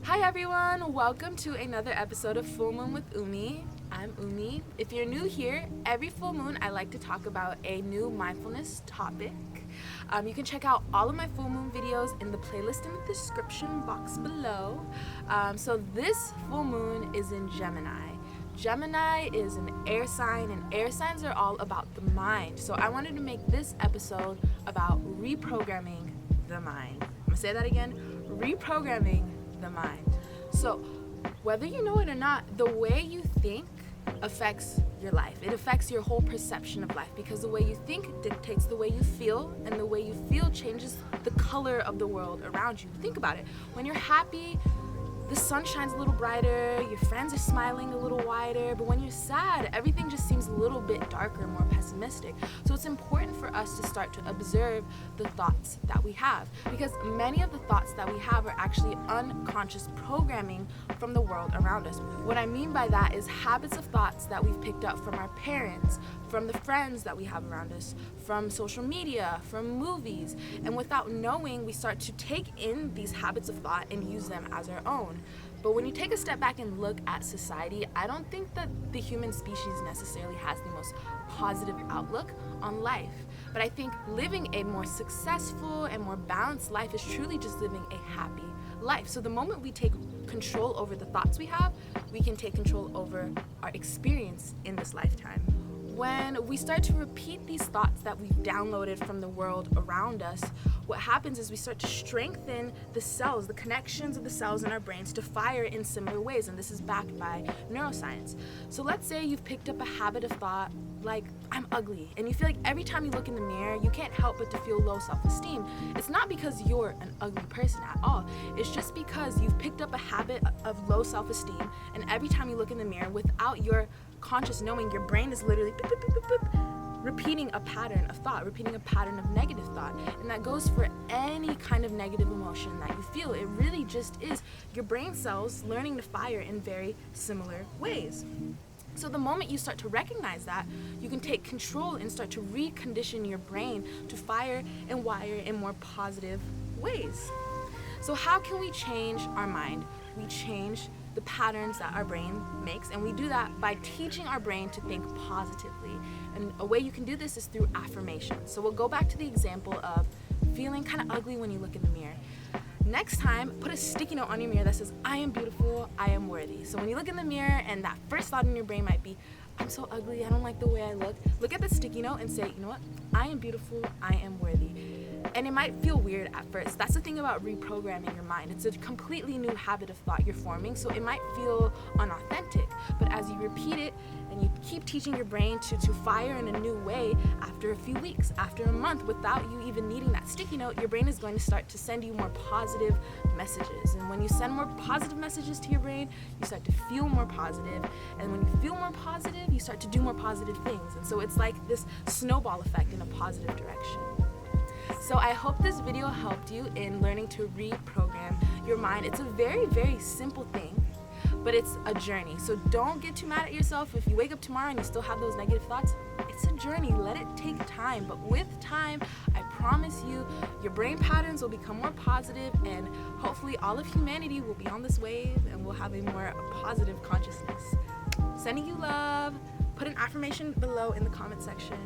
Hi everyone, welcome to another episode of Full Moon with Umi. I'm Umi. If you're new here, every full moon I like to talk about a new mindfulness topic. You can check out all of my full moon videos in the playlist in the description box below. So this full moon is in Gemini. Gemini is an air sign, and air signs are all about the mind. So I wanted to make this episode about reprogramming the mind. I'm gonna say that again, reprogramming the mind. So whether you know it or not, the way you think affects your life. It affects your whole perception of life, because the way you think dictates the way you feel, and the way you feel changes the color of the world around you. Think about it. When you're happy, the sun shines a little brighter, your friends are smiling a little wider, but when you're sad, everything just seems a little bit darker, more pessimistic. So it's important for us to start to observe the thoughts that we have, because many of the thoughts that we have are actually unconscious programming from the world around us. What I mean by that is habits of thoughts that we've picked up from our parents, from the friends that we have around us, from social media, from movies, and without knowing, we start to take in these habits of thought and use them as our own. But when you take a step back and look at society, I don't think that the human species necessarily has the most positive outlook on life. But I think living a more successful and more balanced life is truly just living a happy life. So the moment we take control over the thoughts we have, we can take control over our experience in this lifetime. When we start to repeat these thoughts that we've downloaded from the world around us, what happens is we start to strengthen the cells, the connections of the cells in our brains to fire in similar ways, and this is backed by neuroscience. So let's say you've picked up a habit of thought like, I'm ugly, and you feel like every time you look in the mirror, you can't help but to feel low self-esteem. It's not because you're an ugly person at all. It's just because you've picked up a habit of low self-esteem, and every time you look in the mirror, without your conscious knowing, your brain is literally beep, beep, beep, beep, beep, repeating a pattern of thought, repeating a pattern of negative thought. And that goes for any kind of negative emotion that you feel. It really just is your brain cells learning to fire in very similar ways. So the moment you start to recognize that, you can take control and start to recondition your brain to fire and wire in more positive ways. So how can we change our mind? We change the patterns that our brain makes, and we do that by teaching our brain to think positively. And a way you can do this is through affirmation. So we'll go back to the example of feeling kind of ugly when you look in the mirror. Next time, put a sticky note on your mirror that says, I am beautiful, I am worthy. So when you look in the mirror and that first thought in your brain might be, I'm so ugly, I don't like the way I look at the sticky note and say, you know what, I am beautiful, I am worthy. And it might feel weird at first. That's the thing about reprogramming your mind. It's a completely new habit of thought you're forming, so it might feel unauthentic. But as you repeat it and you keep teaching your brain to fire in a new way, after a few weeks, after a month, without you even needing that sticky note, your brain is going to start to send you more positive messages. And when you send more positive messages to your brain, you start to feel more positive. And when you feel more positive, you start to do more positive things. And so it's like this snowball effect in a positive direction. So I hope this video helped you in learning to reprogram your mind. It's a very, very simple thing, but it's a journey. So don't get too mad at yourself if you wake up tomorrow and you still have those negative thoughts. It's a journey. Let it take time. But with time, I promise you, your brain patterns will become more positive, and hopefully all of humanity will be on this wave and we'll have a more positive consciousness. Sending you love. Put an affirmation below in the comment section.